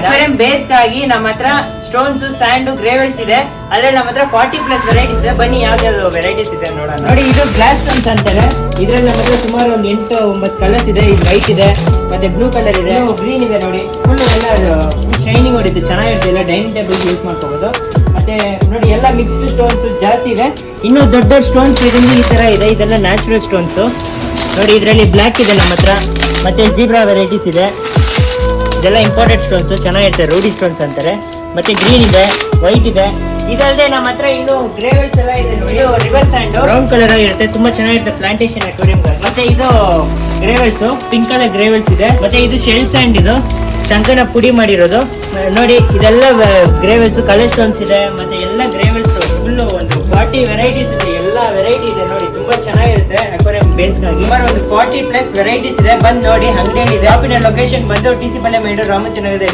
Aquarium base ಗಾಗಿ ನಮ್ಮ ಹತ್ರ ಸ್ಟೋನ್ಸ್, ಸ್ಯಾಂಡ್, ಗ್ರೇವಲ್ಸ್ ಇದೆ. ಅದ್ರಲ್ಲಿ ನಮ್ಮ ಹತ್ರ 40+ ವೆರೈಟೀಸ್ ಇದೆ. ಬನ್ನಿ ಯಾವ್ದು ವೆರೈಟೀಸ್ ಇದೆ ನೋಡೋಣ. ನೋಡಿ, ಇದು ಗ್ಲಾಸ್ ಸ್ಟೋನ್ಸ್ ಅಂತಾರೆ. ಇದ್ರಲ್ಲಿ ನಮ್ಮ ಹತ್ರ ಸುಮಾರು ಒಂದು 8-9 ಕಲರ್ಸ್ ಇದೆ. ಇದು ವೈಟ್ ಇದೆ, ಮತ್ತೆ ಬ್ಲೂ ಕಲರ್ ಇದೆ, ಗ್ರೀನ್ ಇದೆ. ನೋಡಿ, ಫುಲ್ ಎಲ್ಲ ಶೈನಿಂಗ್ ಹೊಡಿತು, ಚೆನ್ನಾಗಿರುತ್ತೆ. ಎಲ್ಲ ಡೈನಿಂಗ್ ಟೇಬಲ್ ಯೂಸ್ ಮಾಡ್ಕೋಬಹುದು. ಮತ್ತೆ ನೋಡಿ, ಎಲ್ಲ ಮಿಕ್ಸ್ಡ್ ಸ್ಟೋನ್ಸ್ ಜಾಸ್ತಿ ಇದೆ. ಇನ್ನು ದೊಡ್ಡ ದೊಡ್ಡ ಸ್ಟೋನ್ಸ್ ಇದರಲ್ಲಿ ಈ ತರ ಇದೆ. ಇದೆಲ್ಲ ನ್ಯಾಚುರಲ್ ಸ್ಟೋನ್ಸ್. ನೋಡಿ, ಇದರಲ್ಲಿ ಬ್ಲ್ಯಾಕ್ ಇದೆ ನಮ್ಮ ಹತ್ರ, ಮತ್ತೆ ಜೀಬ್ರಾ ವೆರೈಟೀಸ್ ಇದೆ. ಇದೆಲ್ಲ ಇಂಪಾರ್ಟೆಂಟ್ ಸ್ಟೋನ್ಸ್, ಚೆನ್ನಾಗಿರುತ್ತೆ. ರೋಡಿ ಸ್ಟೋನ್ಸ್ ಅಂತಾರೆ. ಮತ್ತೆ ಗ್ರೀನ್ ಇದೆ, ವೈಟ್ ಇದೆ. ಇದಲ್ಲದೆ ನಮ್ಮ ಹತ್ರ ಇನ್ನು ಗ್ರೇವಲ್ಸ್ ಎಲ್ಲ ಇದೆ. ನೋಡಿ, ರಿವರ್ ಸ್ಯಾಂಡ್ ಬ್ರೌನ್ ಕಲರ್ ಆಗಿರುತ್ತೆ, ತುಂಬಾ ಚೆನ್ನಾಗಿರುತ್ತೆ ಪ್ಲಾಂಟೇಶನ್ ಅಕ್ವೇರಿಯಂ. ಮತ್ತೆ ಇದು ಗ್ರೇವಲ್ಸ್, ಪಿಂಕ್ ಕಲರ್ ಗ್ರೇವಲ್ಸ್ ಇದೆ. ಮತ್ತೆ ಇದು ಶೆಲ್ ಸ್ಯಾಂಡ್, ಇದು ಶಂಕನ ಪುಡಿ ಮಾಡಿರೋದು. ನೋಡಿ, ಇದೆಲ್ಲ ಗ್ರೇವಲ್ಸ್, ಕಲರ್ ಸ್ಟೋನ್ಸ್ ಇದೆ. ಮತ್ತೆ ಎಲ್ಲ ಗ್ರೇವಲ್ಸ್ ಫುಲ್ ಒಂದು 40 ವೆರೈಟೀಸ್ ಇದೆ. ಎಲ್ಲ ವೆರೈಟಿ ಇದೆ. ನೋಡಿ, ತುಂಬಾ ಚೆನ್ನಾಗಿರುತ್ತೆ ಅಕ್ವೇರಿಯಂ ಬೇಸ್ಗಾಗಿ. ಒಂದು 40+ ವೆರೈಟೀಸ್ ಇದೆ. ಬಂದು ನೋಡಿ, ಅಂಗಡಿಯಲ್ಲಿ ಇದೆ. ಶಾಪಿನ ಲೊಕೇಶನ್ ಬಂದು TC ಪಾಳ್ಯ ಮೇನ್ ರೋಡ್, ರಾಮಚಂದ್ರನಗರದಲ್ಲಿ.